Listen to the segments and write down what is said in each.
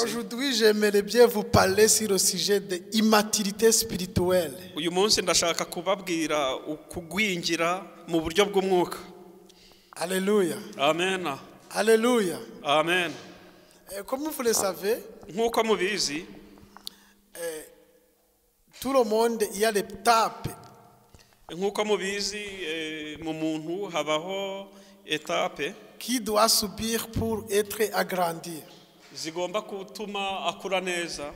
Aujourd'hui, j'aimerais bien vous parler sur le sujet de l'immaturité spirituelle. uyu munsi ndashaka kubabwira ukugwingira mu buryo bw'umwuka. Alléluia. Amen. Alléluia. Amen. Comme vous le savez, Nk'uko mubizi, tout le monde, il y a des étapes. nk'uko mubizi mu muntu habaho etape Qui doit subir pour être agrandi. zigomba gutuma akura neza.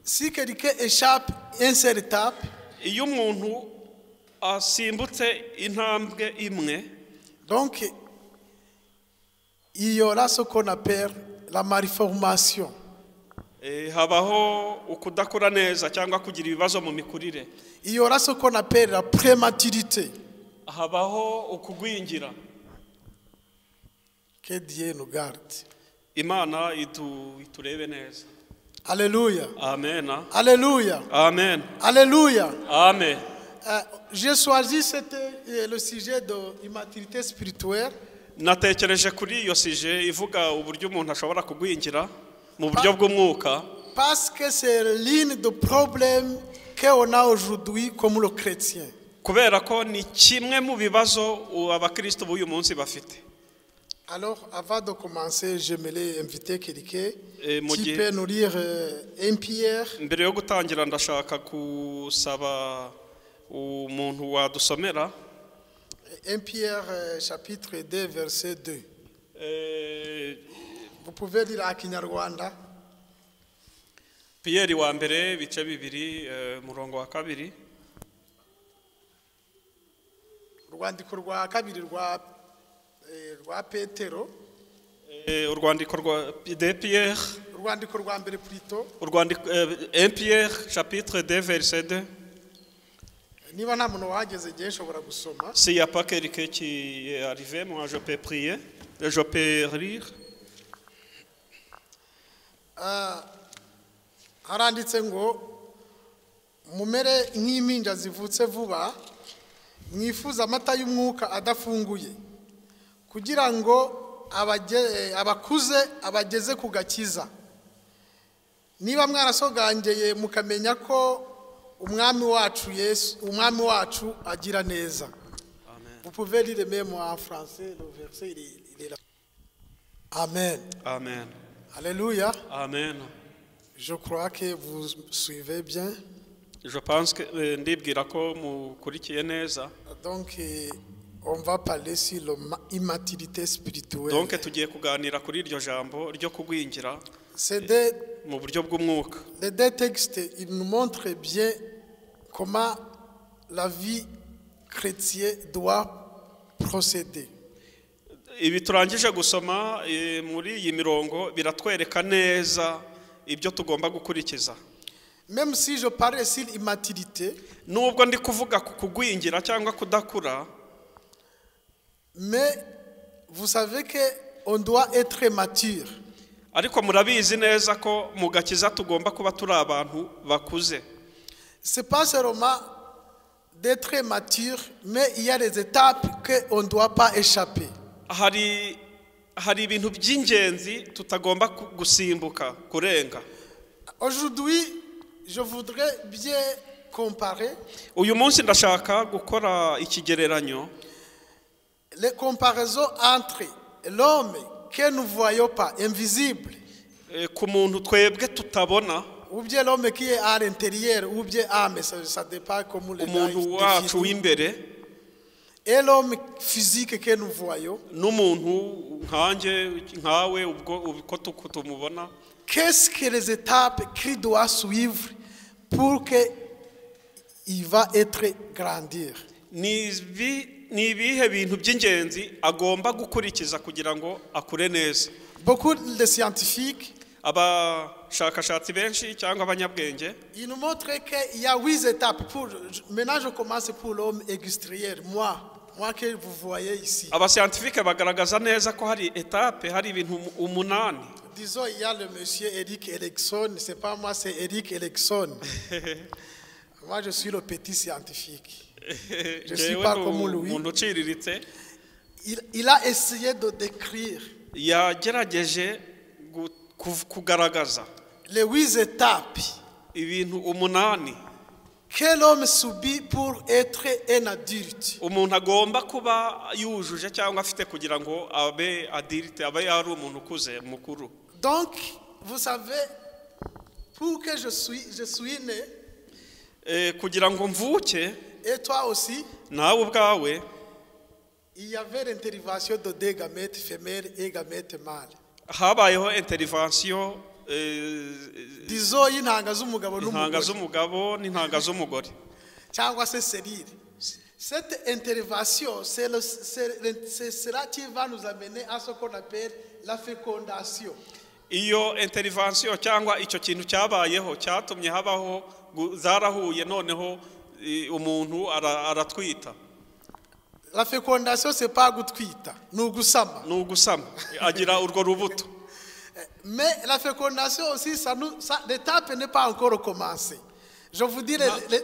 Si quelqu'un échappe à une seule étape, Iyo umuntu asimbutse intambwe imwe, donc il y aura ce qu'on appelle la malformation. habaho ukudakura neza cyangwa kugira ibibazo mu mikurire. Il y aura ce qu'on appelle la prématurité. Habaho ukugwingira. Que Dieu nous garde. Imana iturebe neza. Alléluia. Amen. Alléluia. Amen. Alléluia. Amen. J'ai choisi le sujet de l'immaturité spirituelle Natekereje kuri iyo sije ivuga uburyo umuntu ashobora kugwingira mu buryo bw'umwuka parce que c'est l'une des problèmes qu'on a aujourd'hui comme le chrétien. kubera ko ni kimwe mu bibazo abakristo b'uyu munsi bafite. Alors, avant de commencer, j'aimerais inviter quelqu'un qui gihe- peut nous lire 1 Pierre, Mbere yo gutangira ndashaka kusaba umuntu wadusomera 1 Pierre chapitre 2 verset 2. eh, Vous pouvez lire à Kinyarwanda. Pierre wa mbere bice bibiri murongo wa kabiri. Urwandiko rwa kabiri rwa Petero, Urwandiko rwa de Pierre, urwandiko rwa mbere plutôt. urwandiko 1 Pierre chapitre 2 verset 2. Niba nta muntu wahageze igihe nshobora gusoma. S'il n'y a pas quelqu'un qui est arrivé, moi je peux prier, je peux lire. Haranditse ngo mumere nk'impinja zivutse vuba, mwifuza amata y'umwuka adafunguye, kugira ngo abakuze abageze ku gakiza. Niba mwarasogangeye mukamenya ko umwami wacu Yesu, umwami wacu agira neza. Vous pouvez lire même en français, le verset il est là. Amen. Amen. Alléluia. Amen. Je crois que vous suivez bien. Je pense que ndibwira ko mukurikiye neza. Donc, on va parler sur l'immaturité spirituelle. Donc tugiye kuganira kuri iryo jambo ryo kugwingira mu buryo bw'umwuka. Les deux textes, ils nous montrent bien comment la vie chrétienne doit procéder. Ibi turangije gusoma muri iyi mirongo biratwereka neza ibyo tugomba gukurikiza. Même si je parle sur l'immaturité, Nubwo ndi kuvuga ku kugwingira cyangwa kudakura, mais vous savez que on doit être mature. ariko murabizi neza ko mu gakiza tugomba kuba turi abantu bakuze. C'est pas seulement d'être mature, mais il y a des étapes qu'on ne doit pas échapper. Hari ibintu by'ingenzi tutagomba gusimbuka kurenga. Aujourd'hui, je voudrais bien comparer Uyu munsi ndashaka gukora ikigereranyo les comparaisons entre l'homme que nous ne voyons pas, invisible, ku muntu twebwe tutabona, ou bien l'homme qui est à l'intérieur, ou bien mais ça dépend comment les umuntu wacu w'imbere, et l'homme physique que nous voyons. n'umuntu nkawe uko tumubona. Qu'est-ce que les étapes qu'il doit suivre pour qu'il va être grandir? Ni ibihe bintu by'ingenzi agomba gukurikiza kugira ngo akure neza. Beaucoup de scientifiques, Abashakashatsi benshi cyangwa abanyabwenge ils nous montrent qu'il y a 8 étapes. Maintenant, je commence pour l'homme extérieur, moi que vous voyez ici. abascientifique bagaragaza neza ko hari etape, hari ibintu 8. Disons, il y a le monsieur Eric Erickson, c'est pas moi, c'est Eric Erickson. Moi, je suis le petit scientifique. Je ne suis pas comme lui. umuntu uciriritse. Il a essayé de décrire kugaragaza les 8 étapes ibintu umunani que l'homme subit pour être un adulte. umuntu agomba kuba yujuje cyangwa afite kugira ngo abe adulte, abe ari umuntu ukuze mukuru. Donc, vous savez, pour que je suis né, kugira ngo mvuke, et toi aussi, nawe ubwawe, il y avait l'intervention de deux gamètes femelles et gamètes mâles. habayeho intervention Disons y'intanga z'umugabo n'intanga z'umugore cyangwa se serire. Cette intervention, c'est cela qui va nous amener à ce qu'on appelle la fécondation. Iyo intervention cyangwa icyo kintu cyabayeho cyatumye habaho zarahuye noneho umuntu aratwita. La fécondation, c'est pas gutwita, ni ugusama. Agira urwo rubuto. Mais la fécondation aussi, l'étape n'est pas encore commencée. Je vous dis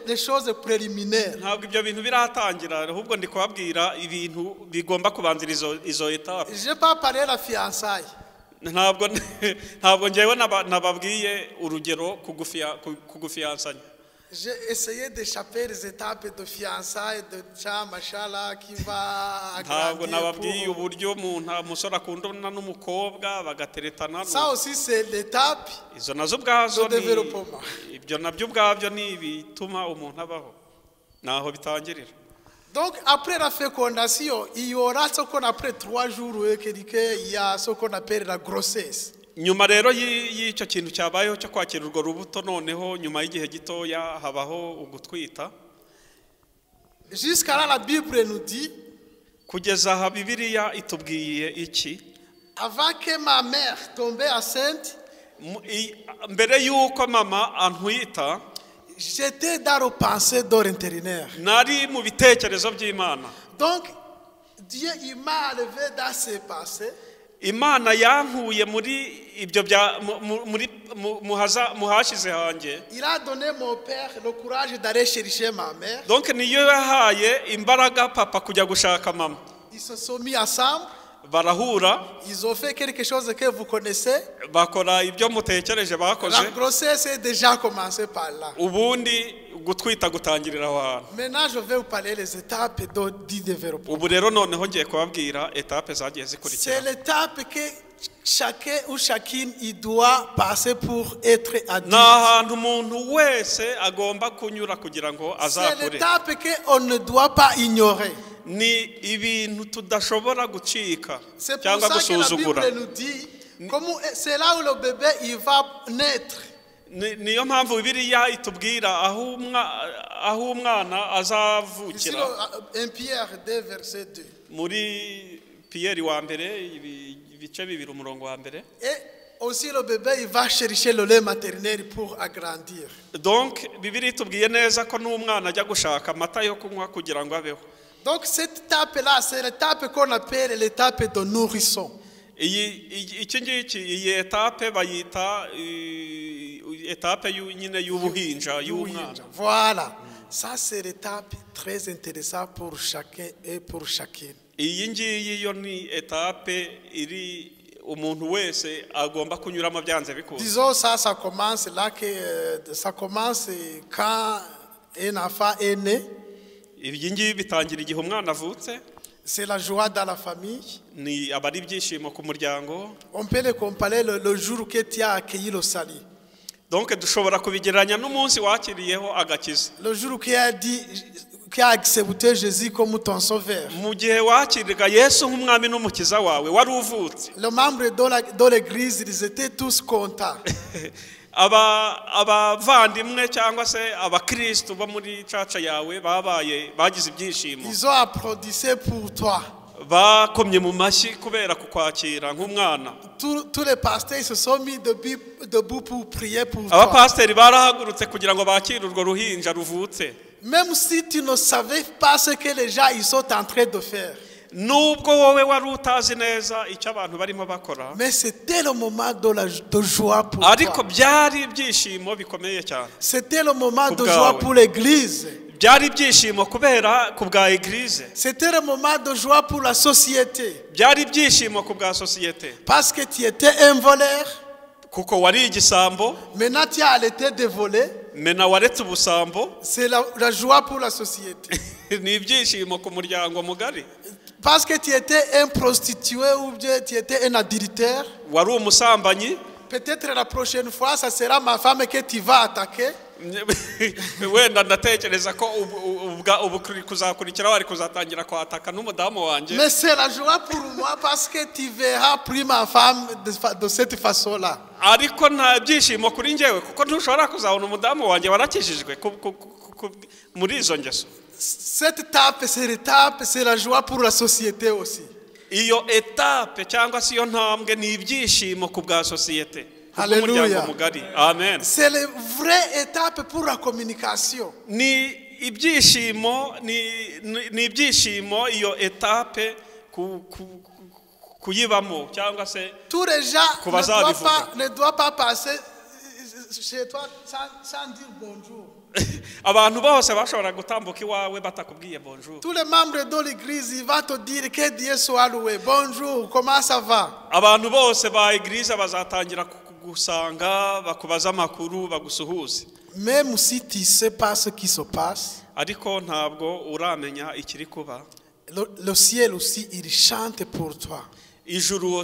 les choses préliminaires. Ntabwo ibyo bintu biratangira, ahubwo ndi kubabwira ibintu bigomba kubanziriza izo etape. Je pas parler la fiançailles. Ntabwo ngewe nababwiye urugero kugufiansanya. J'ai essayé d'échapper les étapes de fiançailles de chamachala qui va ntabwo nababwiye uburyo umusore akundana n'umukobwa bagateretana. Ça aussi c'est l'étape izo nazo ubwazo de développement. Ibyo nabyo ubwabyo ni bituma umuntu abaho, naho bitangirira. Donc après la fécondation, il y aura ce qu'on appelle 3 jours il y a ce qu'on appelle la grossesse. Nyuma rero y'icyo kintu cyabayeho cyo kwakira urwo rubuto, noneho nyuma y'igihe gitoya habaho ugutwita. Jusqu'à là la Bible nous dit, kugeza aha Bibiliya itubwiye iki? Avant que ma mère tombe enceinte, mbere y'uko mama antwita, j'étais dans le pensée d'orientérinaire. Nari mu bitekerezo by'Imana. Donc Dieu il m'a enlevé dans ses pensées. Imana yankuye muri ibyo bya muhashize hanjye. Il a donné mon père le courage d'aller chercher ma mère. Donc niyo yahaye imbaraga papa kujya gushaka mama. Ils se sont mis ensemble. Barahura. Ils ont fait quelque chose que vous connaissez. Bakora ibyo mutekereje bakoze. La grossesse est déjà commencé par là. Ubundi gutwita gutangirira ahantu. Maintenant je vais vous parler les étapes du développement. Ubu rero noneho ngiye kubabwira etape zagiye zikurikira. C'est l'étape que chacun ou chacune il doit passer pour être adulte. N'ahantu umuntu wese agomba kunyura kugira ngo azakure. C'est l'étape que on ne doit pas ignorer. Ni ibintu tudashobora gucika cyangwa gusuzugura. C'est pour ça que la Bible nous dit comment c'est là où le bébé il va naître. Niyo mpamvu Bibiliya itubwira aho umwana azavukira. En Pierre 2 verset 2. Muri Pierre wa mbere ibice 2 umurongo wa mbere. Et aussi le bébé il va chercher le lait maternel pour agrandir. Donc Bibiliya itubwiye neza ko n'umwana ajya gushaka amata yo kunywa kugira ngo abeho. Donc cette étape là c'est l'étape qu'on appelle l'étape de nourrisson. Iyi etape bayita etape nyine y'ubuhinja y'umwana. Voilà. Ça c'est l'étape très intéressante pour chacun et pour chacune. Iyi ngiyi yo ni etape iri umuntu wese agomba kunyuramo byanze bikuze. Disons ça commence là que ça commence quand un enfant est né. Ibi ngibi bitangira igihe umwana avutse. C'est la joie dans la famille. Ni abari ibyishimo ku muryango. On peut le comparer le jour que tu as accueilli le salut. Donc dushobora kubigereranya n'umunsi wakiriyeho agakiza. Le jour qui a accepté Jésus comme ton sauveur. Mu gihe wakirira Yesu nk'umwami n'umukiza wawe wari uvutse. Les membres de l'église ils étaient tous contents. abavandimwe cyangwa se abakristo bo muri caca yawe bagize ibyishimo. Ils ont applaudi pour toi. Bakomye mu mashyi kubera kukwakira nk'umwana. Tous les pasteurs se sont mis debout pour prier pour toi. Abapasteri barahagurutse kugira ngo bakire urwo ruhinja ruvutse. Même si tu ne savais pas ce que les gens ils sont en train de faire. Nubwo wowe wari utazi neza icyo abantu barimo bakora. Mais c'était le moment de joie pour toi. Ariko byari ibyishimo bikomeye cyane. C'était le moment de joie pour l'église. Byari ibyishimo kubera ku bwa église. C'était le moment de joie pour la société. Byari ibyishimo ku bwa société. Parce que tu étais un voleur. kuko wari igisambo. Maintenant tu as arrêté de voler. Mena waretse ubusambo. C'est la joie pour la société. Ni ibyishimo ku muryango mugari. Parce que tu étais un prostitué ou bien tu étais un adultère. Wari umusambanyi. Peut-être la prochaine fois ça sera ma femme que tu vas attaquer. Wenda ndatekereza ko kuzakurikira wari kuzatangira kwataka n'umudamu wanje. Mais c'est la joie pour moi parce que tu verras plus ma femme de cette façon-là. Ariko nta byishimo kuri njyewe kuko ntushobora kuzabona umudamu wanje warakijijwe muri izo ngeso. Cette étape, c'est la joie pour la société aussi. Iyo etape cyangwa si yo ntambwe ni ibyishimo ku bwa société. Alléluia. Amen. C'est la vraie étape pour la communication. Ni ibyishimo iyo etape kuyibamo cyangwa se tous les gens ne doivent pas passer chez toi sans dire bonjour. Abantu bose bashobora gutambuka iwawe batakubwiye bonjour. Tous les membres de l'église ils vont te dire que Dieu soit loué. Bonjour, comment ça va? Abantu bose ba église bazatangira kugusanga bakubaza amakuru bagusuhuze. Même si tu sais pas ce qui se passe. Ariko ntabwo uramenya ikiri kuba. Le ciel aussi il chante pour toi. Ijuru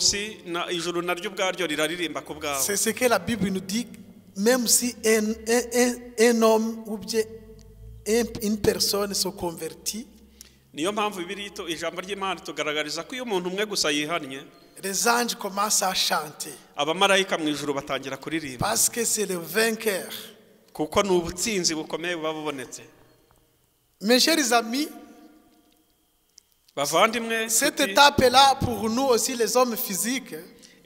naryo ubwaryo riraririmba ku bwawe. C'est ce que la Bible nous dit. Même si un homme ou bien une personne se convertit, niyo mpamvu ijambo ry'Imana tugaragariza ko iyo umuntu umwe gusa yihannye, les anges commencent à chanter. Abamarayika mu ijuru batangira kuririmba. Parce que c'est le vainqueur. Kuko n'ubutsinzi bukomeye buba bubonetse. Mes chers amis, bavandimwe, cette étape-là pour nous aussi les hommes physiques.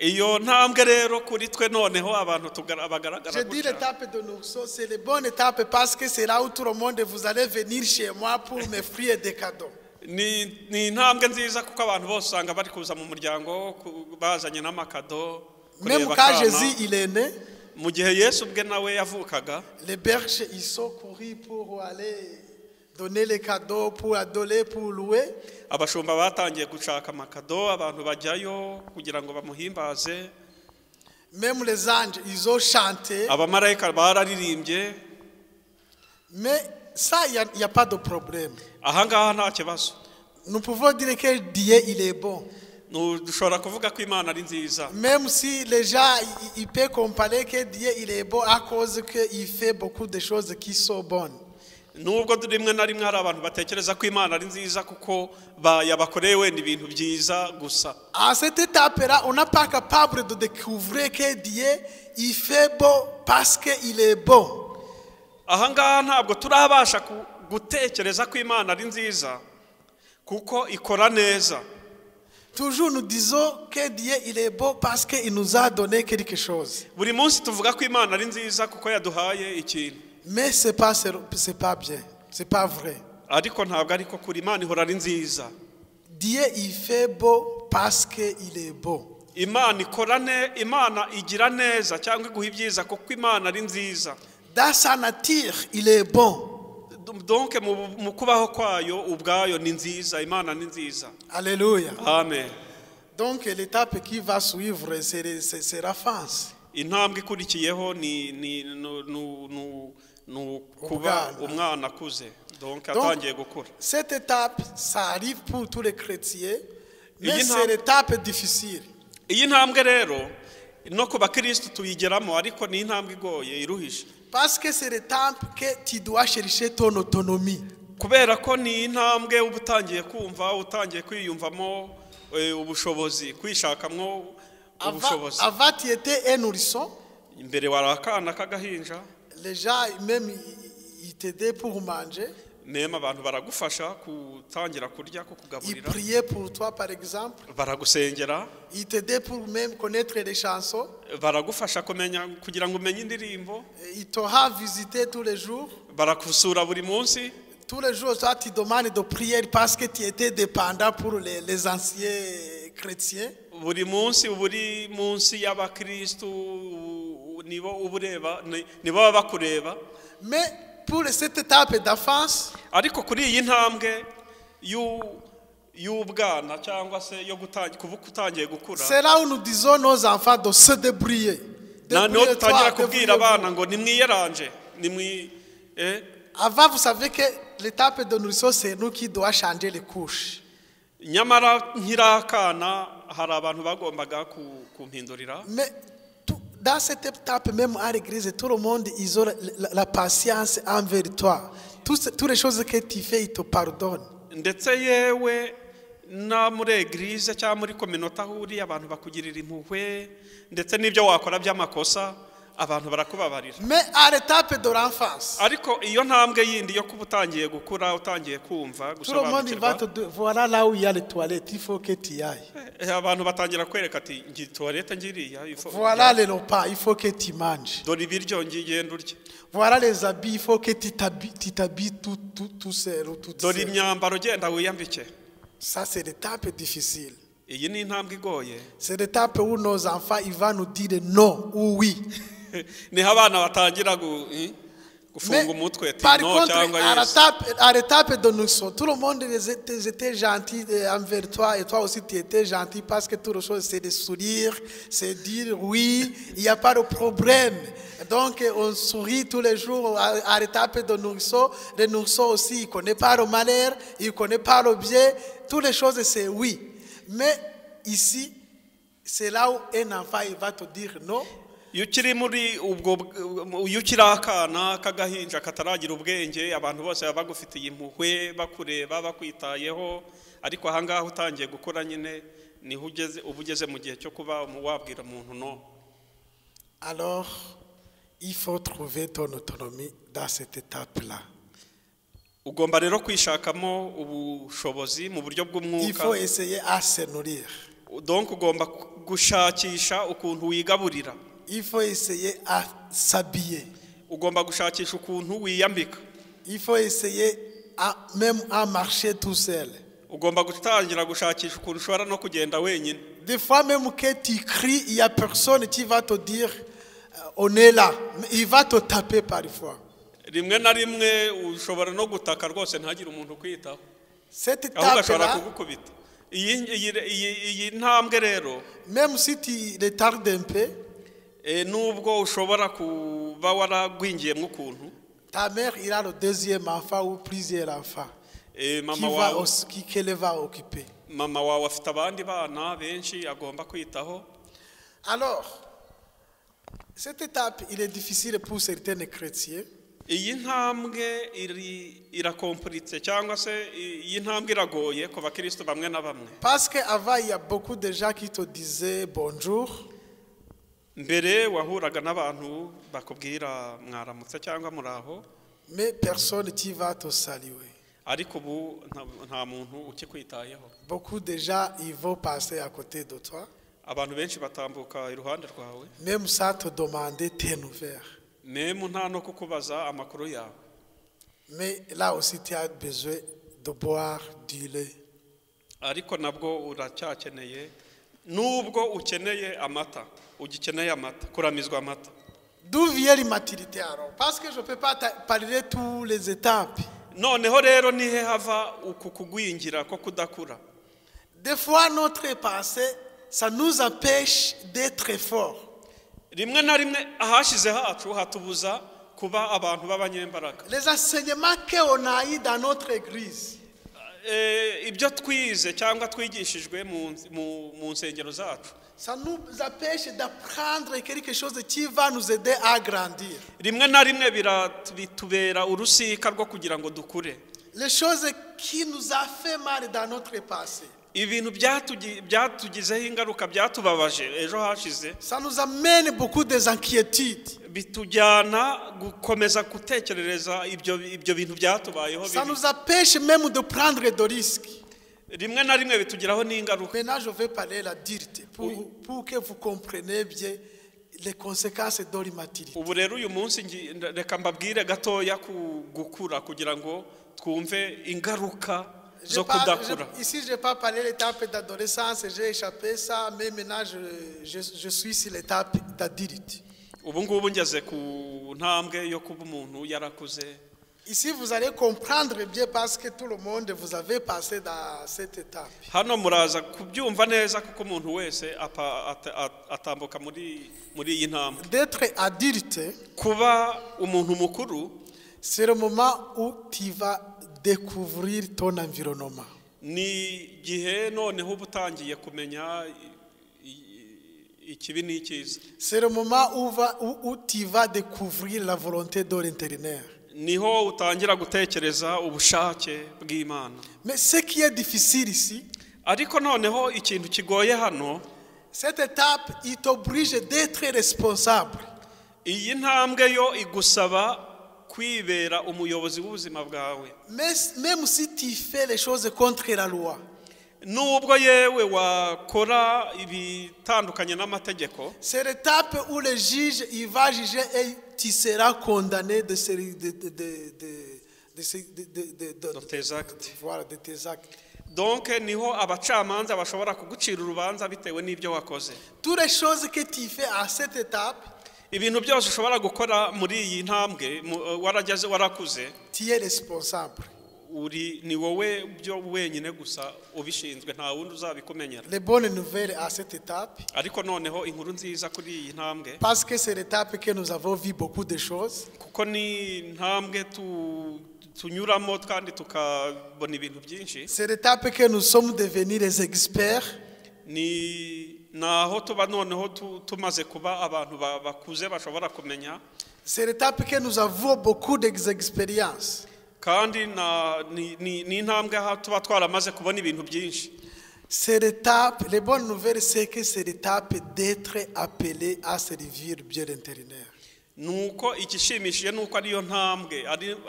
Iyo ntambwe rero kuri twe noneho abantu bagaragara. Je dis l'étape de nous, c'est la bonne étape parce que c'est là où tout le monde vous allez venir chez moi pour m'offrir des cadeaux. Ni ntambwe nziza kuko abantu bose usanga bari kuza mu muryango bazanye n'amakado. Même quand Jésus il est né, mu gihe Yesu ubwe nawe yavukaga, les bergers ils sont courus pour aller donner les cadeaux, pour adorer, pour louer. Abashumba batangiye gushaka amakado abantu bajyayo kugira ngo bamuhimbaze. Même les anges ils ont chanté. Abamarayika bararirimbye. Mais ça il y a pas de problème. Aha ngaha nta kibazo. Nous pouvons dire que Dieu il est bon. Dushobora kuvuga ko Imana ari nziza. Même si les gens ils peuvent comparer que Dieu il est bon à cause que il fait beaucoup de choses qui sont bonnes. Nubwo rimwe na rimwe hari abantu batekereza ko Imana ari nziza kuko yabakoreye wenda ibintu byiza gusa. À cette étape-là, on n'est pas capable de découvrir que Dieu il fait bon parce que il est bon. Aha ngaha ntabwo turabasha gutekereza ko Imana ari nziza kuko ikora neza. Toujours nous disons que Dieu il est bon parce que il nous a donné quelque chose. Buri munsi tuvuga ko Imana ari nziza kuko yaduhaye ikintu. Mais c'est pas bien, c'est pas vrai. Ariko ntabwo ariko kuri Imana ihora ari nziza. Dieu il fait beau parce que il est beau. Imana Imana igira neza cyangwa iguha ibyiza kuko Imana ari nziza. Dans sa nature il est bon. Donc mu kubaho kwayo ubwayo ni nziza, Imana ni nziza. Alléluia. Amen. Donc l'étape qui va suivre c'est la France. Intambwe ikurikiyeho ni kuba umwana akuze. Donc atangiye gukura. Cette étape ça arrive pour tous les chrétiens, mais c'est l'étape difficile. Iyi ntambwe rero no kuba Kristo tuyigeramo ariko ni intambwe igoye iruhije. Parce que c'est l'étape que tu dois chercher ton autonomie. Kubera ko ni intambwe ubutangiye kumva utangiye kwiyumvamo ubushobozi kwishakamwo ubushobozi. Avant tu étais un nourrisson. Imbere warakana kagahinja. Les gens même ils t'aidaient pour manger. Même abantu baragufasha kutangira kurya ko kugaburira. Ils priaient pour toi par exemple. Baragusengera. Ils t'aidaient pour même connaître les chansons. Baragufasha kumenya kugira ngo umenye indirimbo. Ils t'ont visité tous les jours. Barakusura buri munsi. Tous les jours toi tu demandes de prière parce que tu étais dépendant pour les anciens chrétiens. Buri munsi y'abakristo nibo ubureba nibo bakureba. Mais pour cette étape d'enfance, ariko kuri iyi ntambwe y'ubwana cyangwa se yo kutangiye gukura, c'est là où nous disons nos enfants de se débrouiller. noneho dutangira kubwira abana ngo nimwiyeranje Avant, vous savez que l'étape de nourrisson, c'est nous qui doit changer les couches. nyamara nkirakana hari abantu bagombaga kumpindurira. Mais dans cette étape, même à l'église, tout le monde, ils ont la patience envers toi. Toutes les choses que tu fais, ils te pardonnent. Ndetse yewe na muri eglise cyangwa muri communauté ahuri abantu bakugirira impuhwe ndetse n'ibyo wakora by'amakosa abantu barakubabarira. Mais à l'étape de l'enfance, ariko iyo ntambwe yindi yo kuba utangiye gukura utangiye kumva tout le monde va te dire, voilà là où il y a les toilettes, il faut que tu y ailles. abantu batangira kwereka ati ngi toilette ngiriya, voilà les repas, il faut que tu manges. dore ibiryo ngigenda urye. Voilà les habits, il faut que tu t'habilles tout seul ou tout seul. dore imyambaro genda wiyambike. Ça c'est l'étape difficile. iyi ni intambwe igoye. C'est l'étape où nos enfants ils vont nous dire non ou oui. ni abana batangira gufunga umutwe ati no cyangwa yes. À l'étape de nous, tout le monde était gentil envers toi et toi aussi tu étais gentil parce que toute chose c'est de sourire, c'est dire oui, il n'y a pas de problème. Donc on sourit tous les jours à l'étape de nourrisson. Le nourrisson aussi, il ne connaît pas le malheur, il ne connaît pas le bien. Toutes les choses c'est oui. Mais ici, c'est là où un enfant il va te dire non. iyo ukiri muri ubwo iyo ukiri akana kagahinja kataragira ubwenge abantu bose baba bagufitiye impuhwe bakureba bakwitayeho ariko ahangaha utangiye gukora nyine niho ugeze mu gihe cyo kuba wabwira umuntu no. Alors il faut trouver ton autonomie dans cette étape là. ugomba rero kwishakamo ubushobozi mu buryo bw'umwuka. Il faut essayer à se nourrir. Donc ugomba gushakisha ukuntu wigaburira. Il faut essayer à s'habiller. ugomba gushakisha ukuntu wiyambika. Il faut essayer même à marcher tout seul. ugomba gutangira gushakisha ukuntu ushobora no kugenda wenyine. Des fois même que tu cries, il y a personne qui va te dire on est là. Il va te taper parfois. rimwe na rimwe ushobora no gutaka rwose ntagire umuntu kwitaho. Cette étape là, kugukubita. iyi ntambwe rero, même si tu retardes un peu, nubwo ushobora kuba waragwingiyemo ukuntu, ta mère il a le deuxième enfant ou plusieurs enfants qui va occuper. mama wawe afite abandi bana benshi agomba kwitaho. Alors cette étape il est difficile pour certains chrétiens. iyi ntambwe irakomplitse cyangwa se iyi ntambwe iragoye ku bakristo bamwe na bamwe. Parce que avant il y a beaucoup de gens qui te disaient bonjour. mbere wahuraga n'abantu bakubwira mwaramutse cyangwa muraho, mais personne qui va te saluer. ariko ubu nta muntu ukikwitayeho. Beaucoup de gens ils vont passer à côté de toi. abantu benshi batambuka iruhande rwawe. Même ça te demander tes nouvelles. Même nta no kukubaza amakuru yawe. Mais là aussi tu as besoin de boire du lait. ariko nabwo uracyakeneye, nubwo ukeneye amata, ugikeneye amata, kuramizwa amata. D'où vient l'immaturité alors? Parce que je ne peux pas parler tous les étapes. noneho rero nihe hava uku kugwingira ko kudakura. Des fois notre passé ça nous empêche d'être forts. rimwe na rimwe ahashize hacu hatubuza kuba abantu b'abanyembaraga. Les enseignements qu'on a eu dans notre église, ibyo twize cyangwa twigishijwe mu nsengero zacu, ça nous empêche d'apprendre quelque chose qui va nous aider à grandir. rimwe na rimwe bitubera urusika rwo kugira ngo dukure. Les choses qui nous a fait mal dans notre passé, ibintu byatugizeho ingaruka byatubabaje ejo hashize, ça nous amène beaucoup des inquiétudes. bitujyana gukomeza gutekerereza ibyo bintu byatubayeho. Ça nous empêche même de prendre des risques. rimwe na rimwe bitugiraho n'ingaruka. Maintenant je vais parler la dureté pour que vous compreniez bien les conséquences de l'immaturité. ubu rero uyu munsi reka mbabwire gatoya ku gukura kugira ngo twumve ingaruka zo kudakura. Ici je n'ai pas parlé de l'étape d'adolescence, j'ai échappé ça, mais maintenant je suis sur l'étape d'adulte. ubu ngubu ngeze ku ntambwe yo kuba umuntu yarakuze. Ici vous allez comprendre bien parce que tout le monde vous avez passé dans cette étape. hano muraza kubyumva neza kuko umuntu wese atambuka muri iyi ntambwe. D'être adulte, kuba umuntu mukuru, c'est le moment où tu vas découvrir ton environnement. ni gihe noneho ubutangiye kumenya ikibi n'ikiza. C'est le moment où tu vas découvrir la volonté de l'intérieur. Niho utangira gutekereza ubushake bw'Imana. Mais ce qui est difficile ici, ariko noneho ikintu kigoye hano, cette étape il t'oblige d'être responsable. Iyi ntambwe yo igusaba kwibera umuyobozi w'ubuzima bwawe. Même si tu fais les choses contre la loi. Nubwo yewe wakora ibitandukanye n'amategeko. C'est l'étape où le juge il va juger et tu seras condamné de tes actes. Voilà, de tes actes. Donc niho abacamanza bashobora kugucira urubanza bitewe n'ibyo wakoze. Toutes les choses que tu fais à cette étape, ibintu byose ushobora gukora muri iyi ntambwe warakuze, tu es responsable. ni wowe byo wenyine gusa ubishinzwe, nta wundi uzabikumenyera. Les bonnes nouvelles à cette étape, ariko noneho inkuru nziza kuri iyi ntambwe, parce que c'est l'étape que nous avons vu beaucoup de choses, kuko ni ntambwe tunyuramo kandi tukabona ibintu byinshi. c'est l'étape que nous sommes devenus les experts. naho tuba noneho tumaze kuba abantu bakuze bashobora kumenya. C'est l'étape que nous avons beaucoup d'expériences. kandi ni intambwe aho tuba twaramaze kubona ibintu byinshi. C'est l'étape, les bonnes nouvelles, c'est que c'est l'étape d'être appelé à servir Dieu l'intérieur. Nuko ikishimishije nuko ariyo ntambwe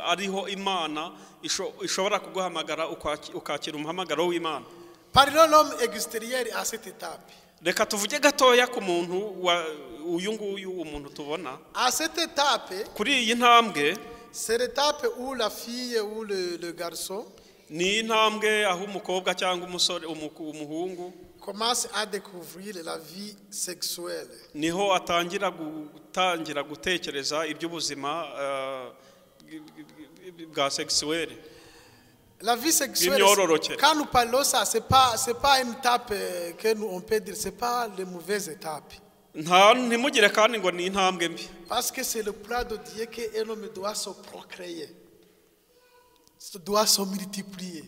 ariho Imana ishobora kuguhamagara ukakira umuhamagaro w'Imana. Parlons l'homme extérieur à cette étape. Reka tuvuge gatoya ku muntu uyu nguyu umuntu tubona. À cette étape, kuri iyi ntambwe, c'est l'étape où la fille ou le garçon ni intambwe aho umukobwa cyangwa umusore umuhungu commence à découvrir la vie sexuelle. Niho atangira gutekereza iby'ubuzima bwa sexuelle. La vie sexuelle, quand nous parlons ça, c'est pas une étape que nous on peut dire, c'est pas les mauvaises étapes. ntimugire kandi ngo ni intambwe mbi. Parce que c'est le plan de Dieu que l'homme doit se procréer, doit se multiplier.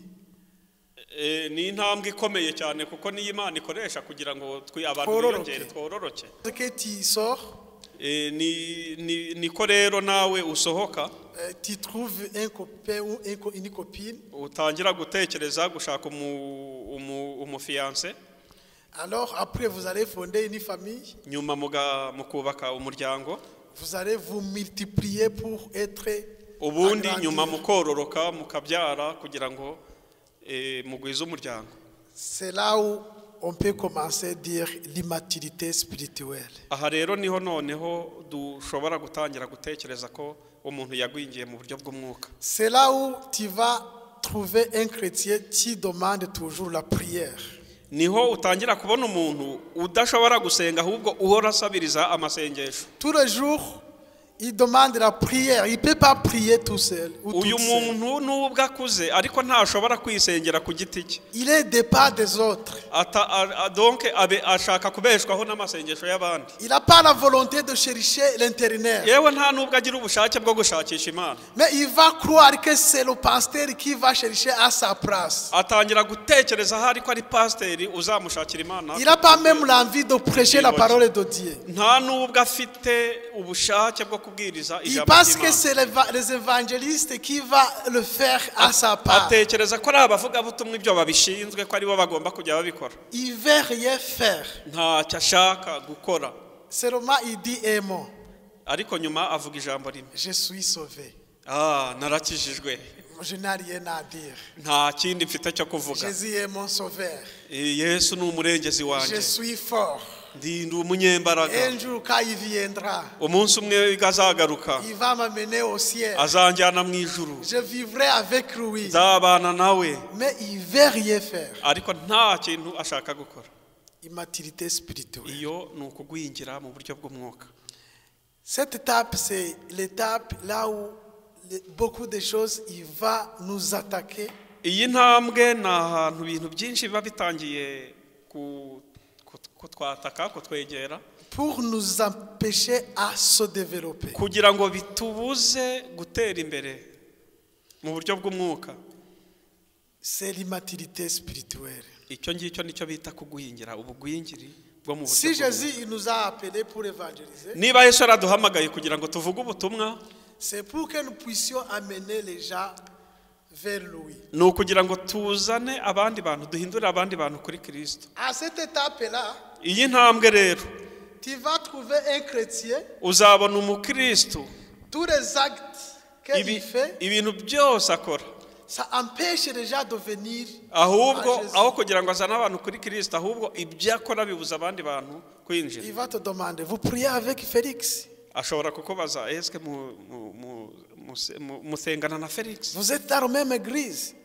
Ni intambwe ikomeye cyane kuko ni Imana ikoresha kugira ngo abantu biyongere twororoke. Que tu sors, niko rero nawe usohoka, tu trouves un copain ou une copine, utangira gutekereza gushaka umufiance. Alors après vous allez fonder une famille, nyuma mukubaka umuryango, vous allez vous multiplier pour être ubundi nyuma mukororoka mukabyara kugira ngo mugwize umuryango. C'est là où on peut commencer à dire l'immaturité spirituelle. Aha rero niho noneho dushobora gutangira gutekereza ko umuntu yagwingiye mu buryo bw'umwuka. C'est là où tu vas trouver un chrétien qui demande toujours la prière. Niho utangira kubona umuntu udashobora gusenga ahubwo uhora asabiriza amasengesho. Tous les jours il demande la prière, il peut pas prier tout seul ou uyu muntu nubwo akuze ariko ntashobora kwisengera ku giti cye. Il est départ des autres. Donc ashaka kubeshwaho n'amasengesho y'abandi. Il n'a pas la volonté de chercher l'intérieur. Yewe nta nubwo agira ubushake bwo gushakisha Imana. Mais il va croire que c'est le pasteur qui va chercher à sa place. Atangira gutekereza hari ko ari pasteur uzamushakira Imana. Il n'a pas même l'envie de prêcher la parole de Dieu. Nta nubwo afite ubushake bwo il pense que c'est les évangélistes qui va le faire à sa part. Il veut rien faire. Seulement il dit un mot. Je suis sauvé. Je n'ai rien à dire. Jésus est mon sauveur. Je suis fort. Un jour quand il viendra, il va m'amener au ciel. Je vivrai avec lui. Mais il ne veut rien faire. Immaturité spirituelle. Cette étape, c'est l'étape là où beaucoup de choses il va nous attaquer. kutwataka kutwegera pour nous empêcher à se développer. kugira ngo bitubuze gutera imbere mu buryo bw'umwuka. C'est l'immaturité spirituelle. Icyo ngicyo nicyo bita kugwingira, ubugwingiri bwo mu buryo. Si Jésus il nous a appelés pour évangéliser, niba Yesu araduhamagaye kugira ngo tuvuge ubutumwa, c'est pour que nous puissions amener les gens vers lui. ni ukugira ngo tuzane abandi bantu, duhindurire abandi bantu kuri Kristo. À cette étape-là, iyi ntambwe rero tu vas trouver un chrétien, uzabona umukristo tous les actes qu'il fait, ibintu byose akora, ça empêche les gens de venir ahubwo à Jésus. aho kugira ngo azane abantu kuri Kristo, ahubwo ibyo akora bibuza abandi bantu kwinjira. Il va te demander, vous priez avec Félix? ashobora kukubaza eske musengana na Felix? Vous êtes dans la même église?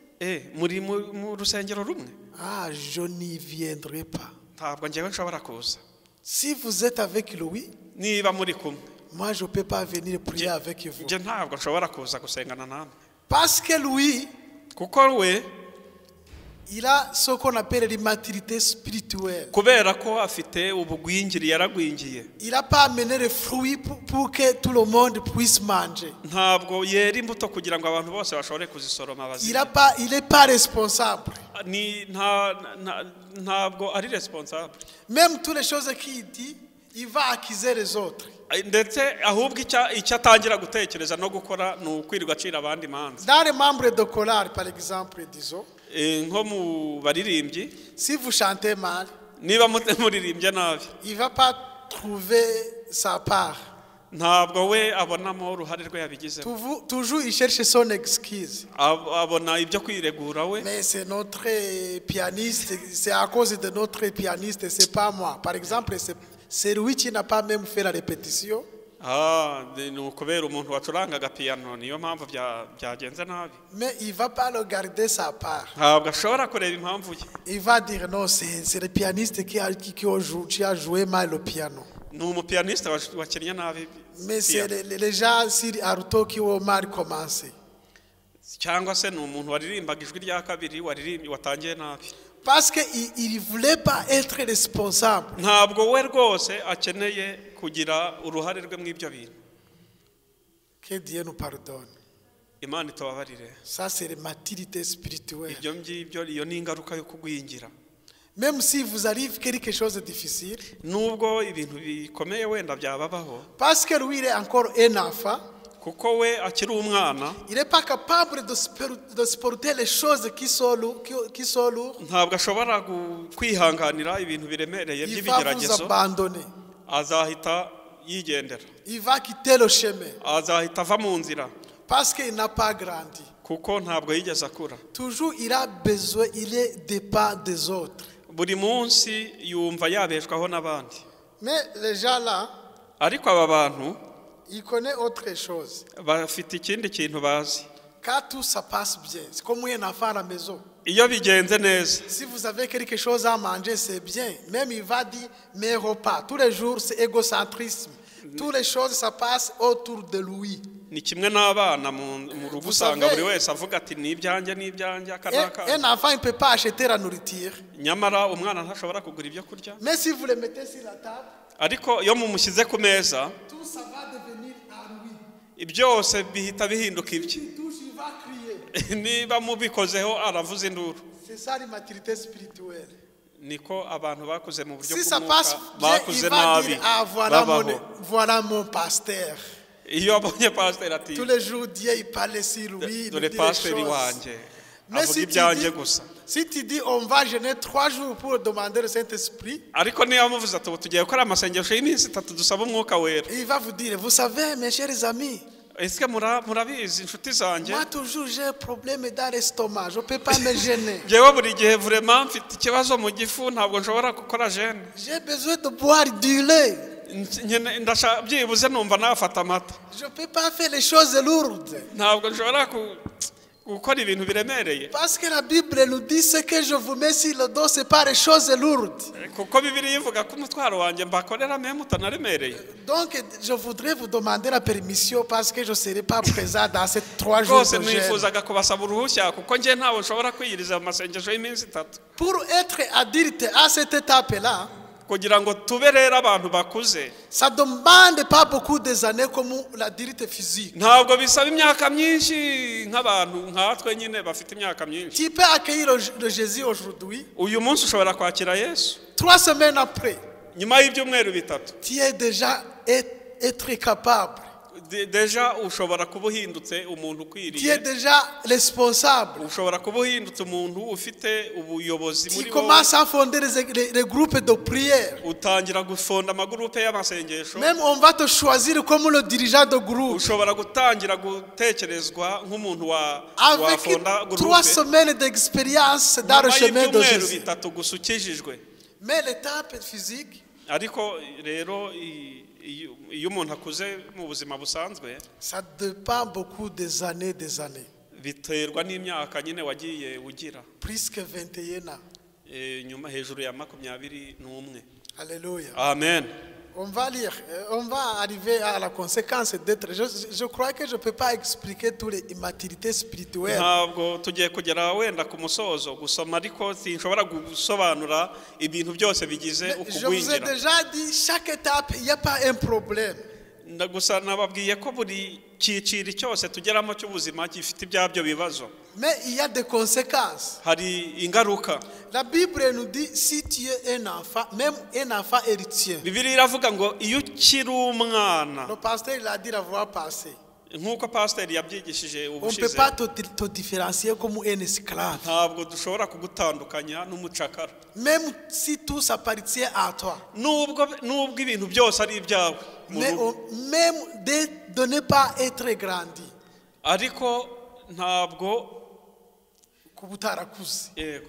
muri mu rusengero rumwe? Ah, je n'y viendrai pas. ntabwo njyewe nshobora kuza. Si vous êtes avec lui, niba muri kumwe, moi je ne peux pas venir prier avec vous. njye ntabwo nshobora kuza gusengana namwe. Parce que lui, kuko we il a ce qu'on appelle l'immaturité spirituelle. kubera ko afite ubugwingiri, yaragwingiye. Il n'a pas amené les fruits pour que tout le monde puisse manger. ntabwo yera imbuto kugira ngo abantu bose bashobore kuzisoroma bazirye. Il n'est pas responsable. ntabwo ari responsable. Même toutes les choses qu'il dit, il va accuser les autres. ndetse ahubwo icyo atangira gutekereza no gukora ni ukwirirwa acira abandi imanza. Dans les membres de chorale, par exemple, disons, nko mu baririmbyi, si vous chantez mal, niba muririmbye nabi, il ne va pas trouver sa part. ntabwo we abonamo uruhare rwe yabigizeho. Toujours il cherche son excuse. abona ibyo kwiregura we. Mais c'est notre pianiste, c'est à cause de notre pianiste, c'est pas moi. Par exemple, c'est lui qui n'a pas même fait la répétition. ni ukubera umuntu wacurangaga piano, niyo mpamvu byagenze nabi. Mais il va pas le garder sa part. ntabwo ashobora kureba impamvu ye. Il va dire non, c'est le pianiste qui a joué mal le piano. ni umupianiste wakinnye nabi. Mais c'est les gens sur Aruto qui ont mal commencé. cyangwa se ni umuntu waririmbaga ijwi rya kabiri watangiye nabi. Parce qu'il ne voulait pas être responsable. ntabwo we rwose akeneye kugira uruhare rwe mu ibyo bintu. Que Dieu nous pardonne. Imana itubabarire. Ça c'est la maturité spirituelle. ibyo ngibyo iyo ni ingaruka yo kugwingira. Même si vous arrive quelque chose de difficile. nubwo ibintu bikomeye wenda byababaho. Parce que lui il est encore un enfant. kuko we akiri umwana. Il n'est pas capable de supporter les choses qui sont lourdes. ntabwo ashobora kwihanganira ibintu biremereye by'ibigeragezo. Il va vous abandonner. azahita yigendera. Il va quitter le chemin. azahita ava mu nzira. Parce qu'il n'a pas grandi. kuko ntabwo yigeze akura. Toujours il a besoin, il est dépend des autres. buri munsi yumva yabeshwaho n'abandi. Mais les gens là, ariko aba bantu ils connaissent autre chose. bafite ikindi kintu bazi. Quand tout ça passe bien, c'est comme un enfant à la maison. iyo bigenze neza. Si vous avez quelque chose à manger, c'est bien. Même il va dire mes repas. Tous les jours, c'est égocentrisme. Toutes les choses, ça passe autour de lui. ni kimwe n'abana mu rugo usanga buri wese avuga ati ni ibyanjye aka n'aka. Un enfant, il ne peut pas acheter la nourriture. nyamara umwana ntashobora kugura ibyo kurya. Mais si vous le mettez sur la table, ariko iyo mumushyize ku meza, tout ça va devenir à lui. byose bihita bihinduka ibye. Il va crier. niba mubikozeho aravuza induru. C'est ça l'immaturité spirituelle. niko abantu bakuze mu buryo Si ça passe bw'umwuka bien, il bakuze va nabi dire, ah, voilà mon pasteur. iyo abonye pasiteri ati Tous les jours, Dieu il parle sur lui. dore pasiteri wanjye Mais avuga ibyanjye gusa. si tu dis on va jeûner 3 jours pour demander le Saint-Esprit, ariko niyo muvuze ati tugiye gukora amasengesho y'iminsi 3 dusaba umwuka wera. il va vous dire, vous savez mes chers amis, ese murabizi inshuti zanjye, moi toujours j'ai un problème dans l'estomac, je ne peux pas me gêner. jewe buri gihe vraiment mfite ikibazo mu gifu, ntabwo nshobora gukora jeûne. J'ai besoin de boire du lait. byibuze numva nafata amata. Je ne peux pas faire les choses lourdes. ntabwo nshobora gukora ibintu biremereye. Parce que la Bible nous dit ce que je vous mets sur le dos, ce n'est pas les choses lourdes. kuko Bibiliya ivuga ko umutwaro wanjye mbakorera meme utanaremereye. Donc je voudrais vous demander la permission parce que je ne serai pas présent dans ces 3 jours de jeûne. nifuzaga kubasaba uruhushya kuko njye ntabwo nshobora kwiyiriza amasengesho y'iminsi 3. Pour être adulte à cette étape-là, kugira ngo tube rero abantu bakuze. Ça demande pas beaucoup des années comme la durée physique. Ntabwo bisaba imyaka myinshi nk'abantu nkatwe nyine bafite imyaka myinshi. Tu peux accueillir le Jésus aujourd'hui. Uyu munsi ushobora kwakira Yesu. 3 semaines après. Nyuma y'ibyumweru bitatu. Tu es déjà être capable. Deja ushobora kubuhindutse umuntu ukwiriye. Tu es déjà responsable. Ushobora kubuhindutse umuntu ufite ubuyobozi muri wowe. Tu commences à fonder les groupes de prière. Utangira gufonda amagurupe y'amasengesho. Même on va te choisir comme le dirigeant de groupe. Ushobora gutangira gutekerezwa nk'umuntu wa fonda groupe. 3 semaines d'expérience dans le chemin de Jésus. bitatu gusukijijwe. Mais l'étape physique. Ariko rero iyo umuntu akuze mu buzima busanzwe, ça dépend beaucoup des années biterwa n'imyaka nyine wagiye ugira. Plus que 21 ans. Nyuma hejuru ya 21. Alléluia. Amen. On va lire, on va arriver à la conséquence d'être. Je crois que je peux pas expliquer toutes les immaturités spirituelles. Ntabwo tugiye kugera wenda ku musozo gusoma, ariko sinshobora gusobanura ibintu byose bigize ukugwingira. Je vous ai déjà dit, chaque étape, il n'y a pas un problème. Gusa nababwiye ko buri cyiciro cyose tugeramo cy'ubuzima gifite ibyabyo bibazo. Mais il y a des conséquences. Hari ingaruka. La Bible nous dit, si tu es un enfant, même un enfant héritier. Bibiliya iravuga ngo iyo ukiri umwana. Le pasteur l'a dit la fois passée. Nkuko pasteur yabyigishije ubushize. On ne peut pas te différencier comme un esclave. Ntabwo dushobora kugutandukanya n'umucakara. Même si tout s'appartient à toi. Nubwo ibintu byose ari ibyawe. Mais même de ne pas être grandi. Ariko ntabwo kubutarakuze. Yego.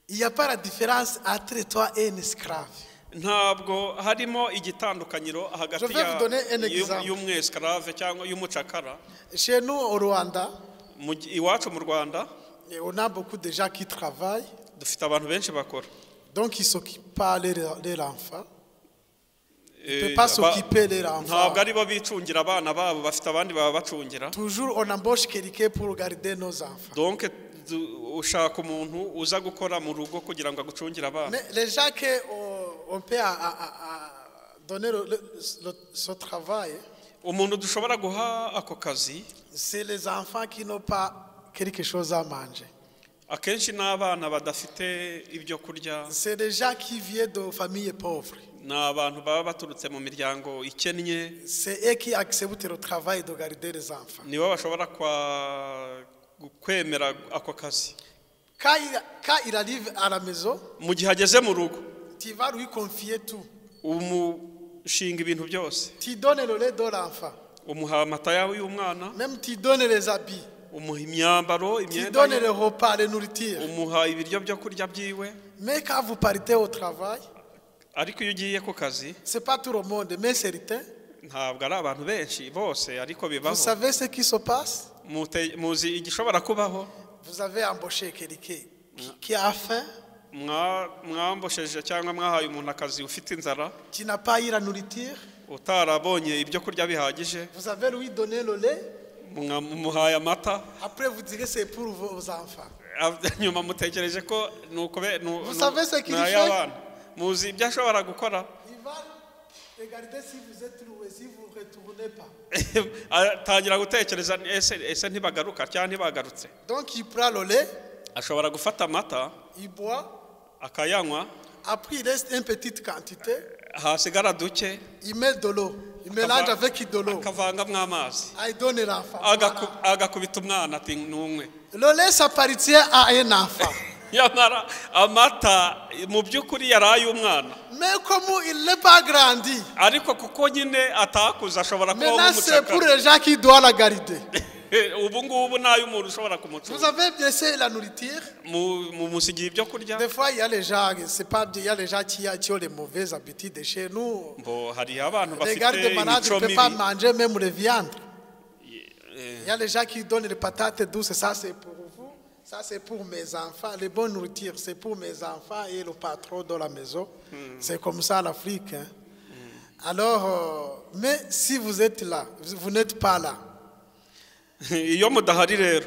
Il n'y a pas la différence entre toi et un esclave. Ntabwo harimo igitandukanyiro hagati y'umwesclave cyangwa y'umucakara. Chez nous au Rwanda, iwacu mu Rwanda, on a beaucoup de gens qui travaillent. Dufite abantu benshi bakora. Donc ils s'occupent pas de l'enfant. Ils ne peuvent pas s'occuper de l'enfant. Ntabwo ari bo bicungira abana babo, bafite abandi baba bacungira. Toujours on embauche quelqu'un pour garder nos enfants. Donc ushaka umuntu uza gukora mu rugo kugira ngo agucungire abana. Mais les gens que on peut donner ce travail, umuntu dushobora guha ako kazi, c'est les enfants qui n'ont pas quelque chose à manger. Akenshi n'abana badafite ibyo kurya. C'est des gens qui viennent de familles pauvres. N'abantu baba baturutse mu miryango ikennye. C'est eux qui acceptent le travail de garder les enfants. Nibo bashobora kwemera ako kazi. Quand il arrive à la maison, mu gihe ageze mu rugo, tu vas lui confier tout. Umushinga ibintu byose. Tu donnes le lait de l'enfant. Umuha amata yawe y'umwana. Même tu donnes les habits. Umuha imyambaro, imyenda. Tu donnes le repas, les nourritures. Umuha ibiryo byo kurya byiwe. Mais quand vous partez au travail, ariko iyo ugiye ku kazi, c'est pas tout le monde, mais certains. Ntabwo ari abantu benshi bose, ariko bibaho. Vous savez ce qui se passe? Muzi igishobora kubaho. Vous avez embauché quelqu'un qui a faim. Mwambosheje cyangwa mwahaye umuntu akazi ufite inzara. Qui n'a pas eu la nourriture. Utarabonye ibyo kurya bihagije. Vous avez lui donné le lait. Muhaye amata. Après vous direz c'est pour vos enfants. Nyuma mutekereje ko nuko vous savez ce qu'il fait? Muzi ibyo ashobora gukora. Il va regarder si vous êtes loué, si vous ne retournez pas. Atangira gutekereza ese ntibagaruka cyangwa ntibagarutse. Donc il prend le lait. Ashobora gufata amata. Il boit. Akayanywa. Après il reste une petite quantité. Hasigara duke. Il met de l'eau. Il mélange avec de l'eau. Akavangamo amazi. Il donne l'enfant. Agakubita umwana ati numwe. Le lait s'appartient à un enfant. Yamara amata mu byukuri yaraye umwana. Mais comme il n'est pas grandi. Ariko kuko nyine atakuza ashobora kuba umucakara. Maintenant c'est pour les gens qui doivent la garder. Ubu ngubu nayo umuntu ushobora kumucunga. Vous avez laissé la nourriture. Musigiye ibyo kurya. Des fois il y a les gens, c'est pas il y a les gens qui ont les mauvaises habitudes chez nous. Bo hari abantu bafite les gardes malades ne peuvent pas manger même les viandes. Il y a les gens qui donnent les patates douces, ça c'est pour vous, ça c'est pour mes enfants. Les bonnes nourritures c'est pour mes enfants et le patron de la maison. C'est comme ça l'Afrique. Hein. Alors, mais si vous êtes là, vous n'êtes pas là. Iyo mudahari rero.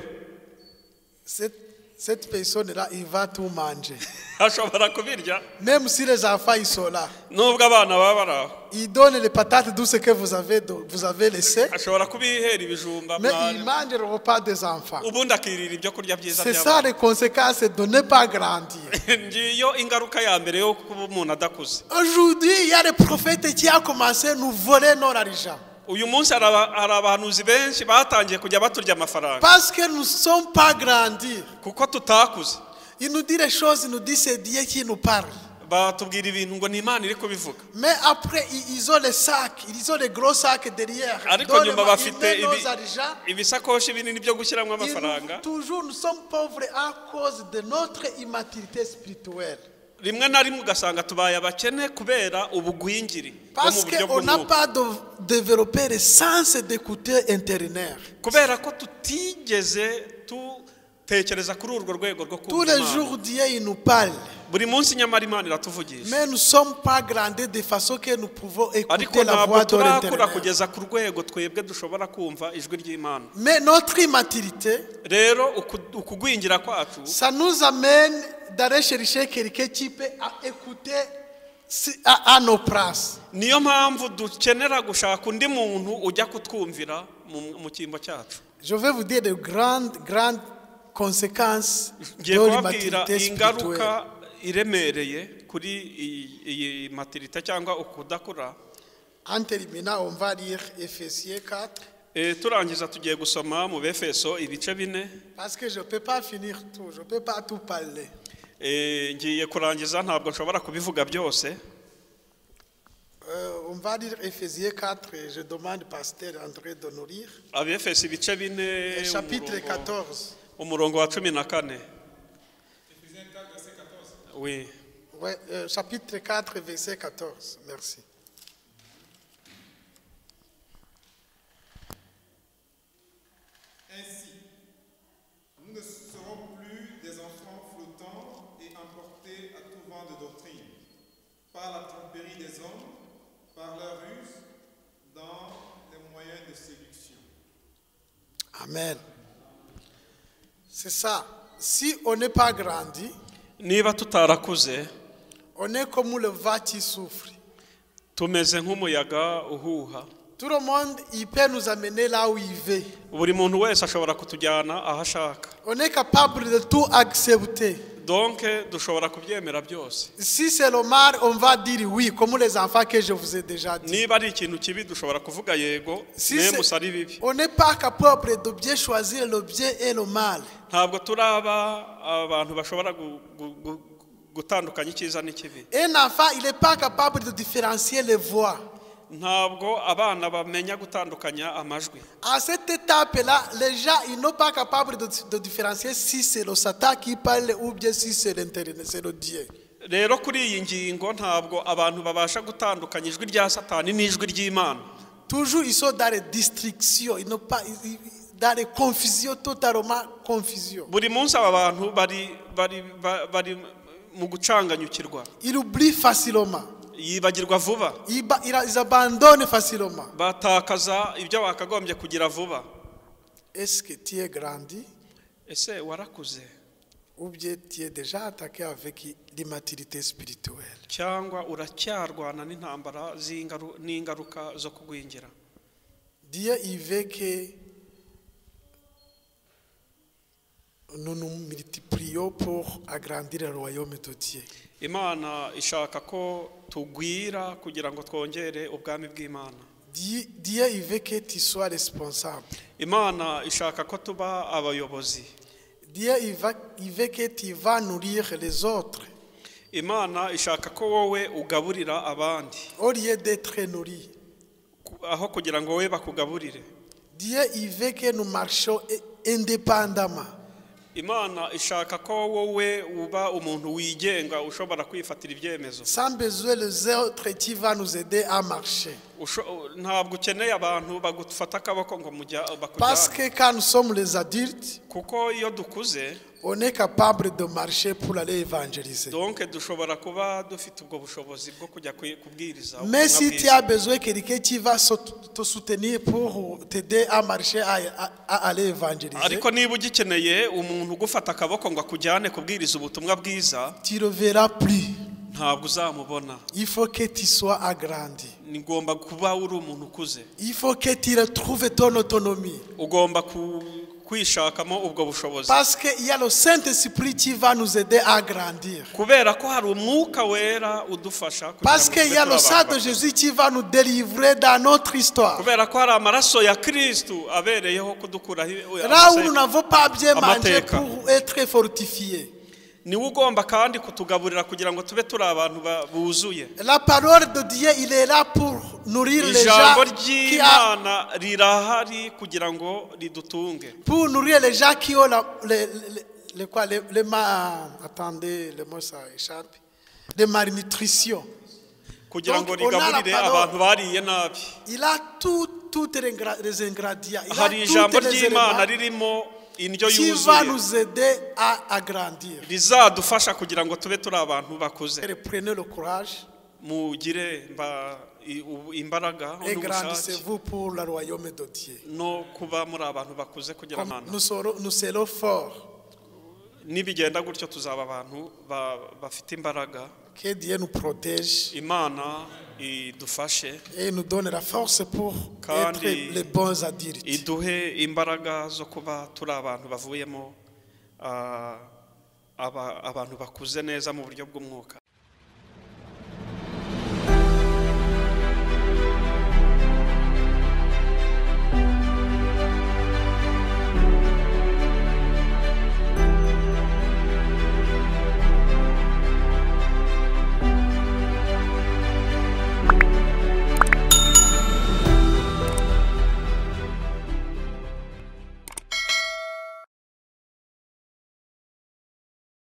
cette personne-là, il va tout manger. ashobora kubirya Même si les enfants ils sont là, nubwo abana baba bari aho il donne les patates douces que vous avez laissées, ashobora kubihera ibijumba mais il mange le repas des enfants. ubundi akirira ibyo kurya byiza C'est ça les conséquences de ne pas grandir. ngiyo ingaruka ya mbere yo kuba umuntu adakuze. Aujourd'hui, il y a des prophètes qui ont commencé à nous voler notre argent. uyu munsi hari abahanuzi benshi batangiye kujya baturya amafaranga Parce que nous ne sommes pas grandis. kuko tutakuze. Il nous dit les choses, il nous dit c'est Dieu qui nous parle. batubwira ibintu ngo ni Imana iri kubivuga, Mais après, ils ont les sacs, ils ont les gros sacs derrière. ariko nyuma bafite ibisakoshi binini byo gushyiramo amafaranga. Toujours, nous sommes pauvres à cause de notre immaturité spirituelle. rimwe na rimwe ugasanga tubaye abakene kubera ubugwingiri bwo mu Parce buryo qu'on n'a bw'umwuka, pas développé le sens d'écouter intérieur. kubera ko tutigeze dutekereza kuri urwo rwego rwo Tous les kumva jours, Dieu il nous parle. buri munsi nyamara Imana iratuvugisha, Mais nous ne sommes pas grandis de façon que nous pouvons ariko écouter la ntabwo voix de turakura l'intérieur. kugeza ku rwego twebwe dushobora kumva ijwi ry'Imana. Mais notre immaturité, rero ukugwingira kwacu ça nous amène d'aller chercher quelqu'un qui peut écouter à nos places. niyo mpamvu dukenera gushaka undi muntu ujya kutwumvira mu cyimbo cyacu. Je vais vous dire de grandes conséquences ngiye de kubabwira l'immaturité ingaruka spirituelle. iremereye kuri iyi maturité cyangwa ukudakura. En terminant, on va lire Ephésiens 4. turangiza tugiye gusoma mu Befeso ibice 4. Parce que je ne peux pas finir tout, je ne peux pas tout parler. ngiye kurangiza ntabwo nshobora kubivuga byose. On va lire Ephésiens 4 et je demande pasteur André de nous lire. Abefeso ibice 4 Chapitre 14. umurongo wa 14. Oui. Ouais, chapitre 4, verset 14. Merci. Ainsi, nous ne serons plus des enfants flottants et emportés à tout vent de doctrine, par la tromperie des hommes, par leur ruse, dans les moyens de séduction. Amen. C'est ça. Si on n'est pas grandi, niba tutarakuze on est comme le vent qui souffle. tumeze nk'umuyaga uhuha. Tout le monde, il peut nous amener là où il veut. buri muntu wese ashobora kutujyana aho ashaka, On est capable de tout accepter. donc dushobora kubyemera byose. Si c'est le mal, on va dire oui, comme les enfants que je vous ai déjà dit. niba ari ikintu kibi dushobora kuvuga yego, Si nemusa ari bibi. on n'est pas capable de bien choisir le bien et le mal. ntabwo turaba abantu bashobora gutandukanya icyiza n'ikibi. Un enfant, il n'est pas capable de différencier les voix. ntabwo abana bamenya gutandukanya amajwi. À cette étape-là, les gens, ils n'ont pas capable de différencier si c'est le Satan qui parle ou bien si c'est l'intérieur, c'est le Dieu. rero kuri iyi ngingo ntabwo abantu babasha gutandukanya ijwi rya Satani n'ijwi ry'Imana. Toujours, ils sont dans les distractions, ils n'ont pas, dans les confusions, totalement confusion. buri munsi aba bantu bari mu gucanganyukirwa. Ils oublient facilement. yibagirwa vuba. Ils abandonnent facilement. batakaza ibyo bakagombye kugira vuba. Est-ce que tu es grandi ese warakuze ou bien tu es déjà attaqué avec l'immaturité spirituelle? cyangwa uracyarwana n'intambara n'ingaruka zo kugwingira? Dieu il veut que nous nous multiplions pour agrandir le royaume de Dieu. Imana ishaka ko tugwira kugira ngo twongere ubwami bw'Imana. Dieu il veut que tu sois responsable. Imana ishaka ko tuba abayobozi. Dieu il veut que tu vas nourrir les autres. Imana ishaka ko wowe ugaburira abandi Au lieu d'être nourri. aho kugira ngo wowe bakugaburire. Dieu il veut que nous marchions indépendamment. Imana ishaka ko wowe uba umuntu wigenga ushobora kwifatira ibyemezo. Sans besoin les autres qui va nous aider à marcher. ntabwo ukeneye abantu bagufata akaboko ngo Parce bakujyane. que quand nous sommes les adultes, kuko iyo dukuze On est capable de marcher pour aller évangéliser. Donc dushobora kuba dufite ubwo bushobozi bwo kujya kubwiriza. Mais si tu as besoin que quelqu'un qui va te soutenir pour t'aider à marcher à aller évangéliser. Ariko niba ugikeneye umuntu gufata akaboko ngo akujyane kubwiriza ubutumwa bwiza, tu ne verras plus. Ntabwo uzamubona. Il faut que tu sois agrandi. Nigomba kuba uri umuntu ukuze. Il faut que tu retrouves ton autonomie. Ugomba kwishakamo ubwo bushobozi. Parce qu'il y a le Saint-Esprit qui va nous aider à grandir. Kubera ko hari umwuka wera udufasha. Parce qu'il y a le sang de Jésus qui va nous délivrer dans notre histoire. Kubera ko hari amaraso ya Kristo abereyeho kudukura. Là où nous n'avons pas bien mangé pour être fortifiés. Niwe ugomba kandi kutugaburira kugira ngo tube turi abantu buzuye. La parole de Dieu, il est là pour nourrir les gens qui Imana rirahari kugira ngo ridutunge. Pour nourrir les gens qui ont attendez, le mot ça échappe. De malnutrition. Kugira ngo rigaburire abantu bariye nabi. Il a toutes les ingrédients. Il a hari ijambo ry'Imana ririmo indyo yuzuye. Qui va nous aider à grandir. Rizadufasha kugira ngo tube turi abantu bakuze. Prenez le courage. Mugire imbaraga et grandissez-vous pour le royaume de Dieu. No kuba muri abantu bakuze kugira Imana. Nous serons forts. Nibigenda gutyo tuzaba abantu bafite imbaraga. Que Dieu nous protège. Imana idufashe. Et nous donne la force pour être les bons adultes. Iduhe imbaraga zo kuba turi abantu bavuyemo abantu bakuze neza mu buryo bw'umwuka.